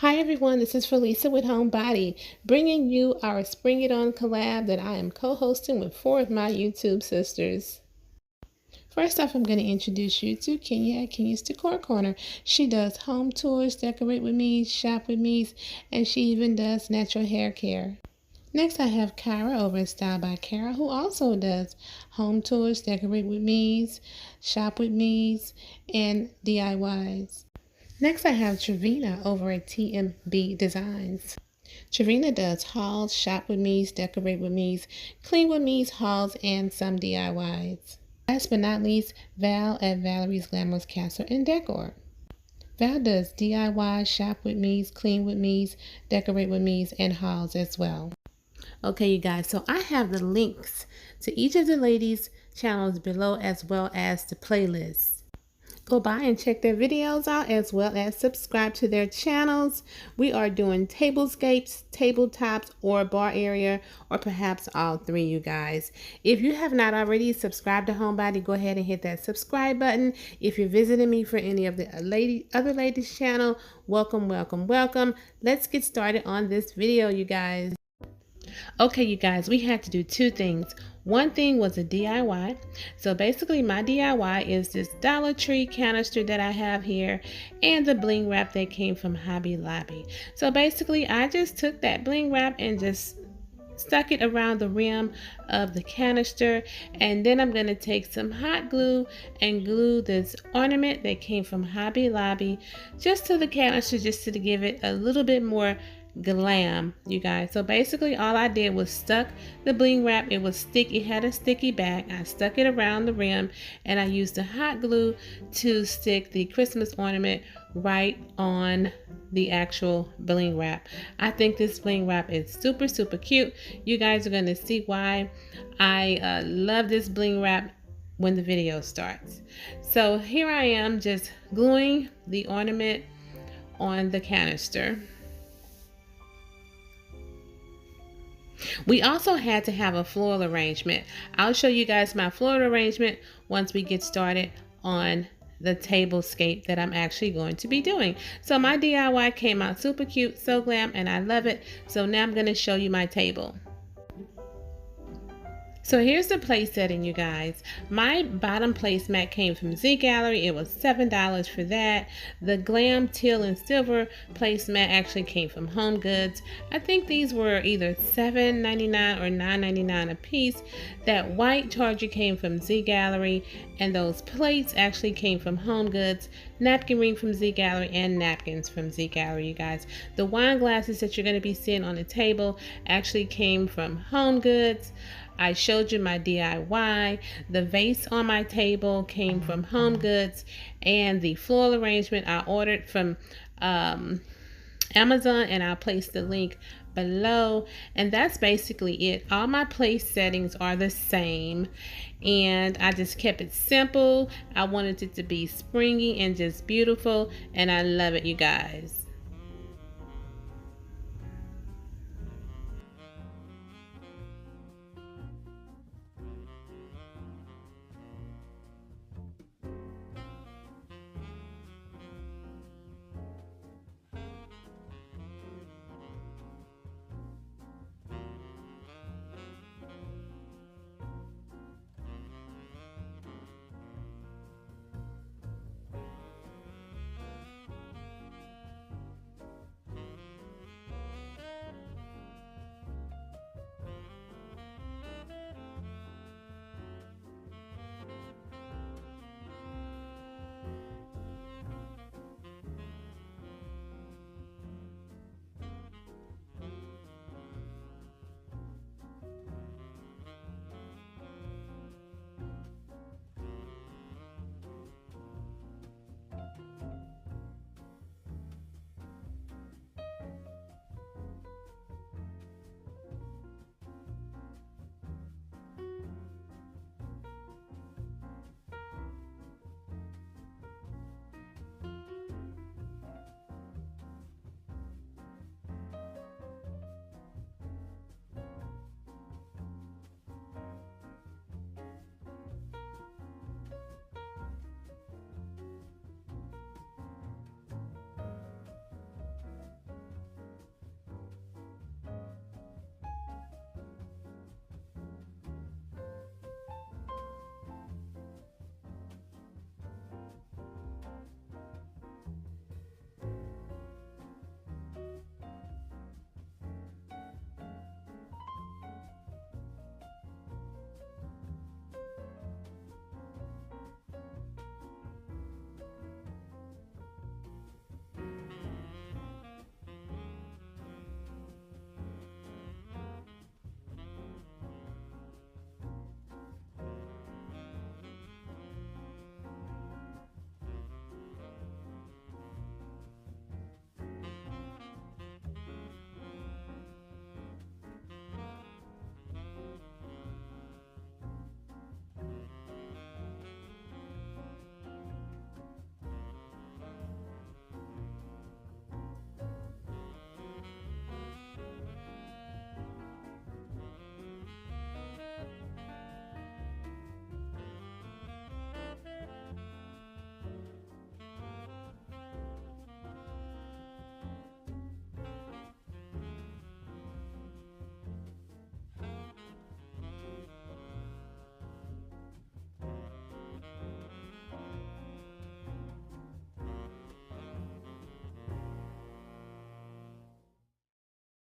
Hi everyone, this is Felisa with Homebody, bringing you our Spring It On collab that I am co-hosting with 4 of my YouTube sisters. First off, I'm going to introduce you to Kenya at Kenya's Decor Corner. She does home tours, decorate with me, shop with me, and she even does natural hair care. Next, I have Kyra over at Styed by Kara, who also does home tours, decorate with me, shop with me, and DIYs. Next, I have Trevina over at TMB Designs. Trevina does hauls, shop with me's, decorate with me's, clean with me's, hauls, and some DIYs. Last but not least, Val at Valerie's Glamorous Castle and Decor. Val does DIY, shop with me's, clean with me's, decorate with me's, and hauls as well. Okay, you guys, so I have the links to each of the ladies' channels below as well as the playlists. Go by and check their videos out as well as subscribe to their channels. We are doing tablescapes, tabletops, or bar area, or perhaps all three, you guys. If you have not already subscribed to Homebody, go ahead and hit that subscribe button. If you're visiting me for any of the other ladies' channel, welcome, welcome, welcome. Let's get started on this video, you guys. Okay, you guys, we had to do two things. One thing was a DIY. So basically my DIY is this Dollar Tree canister that I have here and the bling wrap that came from Hobby Lobby. So basically I just took that bling wrap and just stuck it around the rim of the canister, and then I'm going to take some hot glue and glue this ornament that came from Hobby Lobby just to the canister, just to give it a little bit more glam, you guys. So basically all I did was stuck the bling wrap. It was sticky, it had a sticky back. I stuck it around the rim and I used the hot glue to stick the Christmas ornament right on the actual bling wrap. I think this bling wrap is super cute. You guys are going to see why I love this bling wrap when the video starts. So here I am just gluing the ornament on the canister. We also had to have a floral arrangement. I'll show you guys my floral arrangement once we get started on the tablescape that I'm actually going to be doing. So my DIY came out super cute, so glam, and I love it. So now I'm going to show you my table. So here's the place setting, you guys. My bottom placemat came from Z Gallery. It was $7 for that. The Glam teal and silver placemat actually came from Home Goods. I think these were either $7.99 or $9.99 a piece. That white charger came from Z Gallery, and those plates actually came from Home Goods. Napkin ring from Z Gallery and napkins from Z Gallery, you guys. The wine glasses that you're going to be seeing on the table actually came from Home Goods. I showed you my DIY. The vase on my table came from Home Goods, and the floral arrangement I ordered from Amazon, and I'll place the link below. And that's basically it. All my place settings are the same, and I just kept it simple. I wanted it to be springy and just beautiful, and I love it, you guys.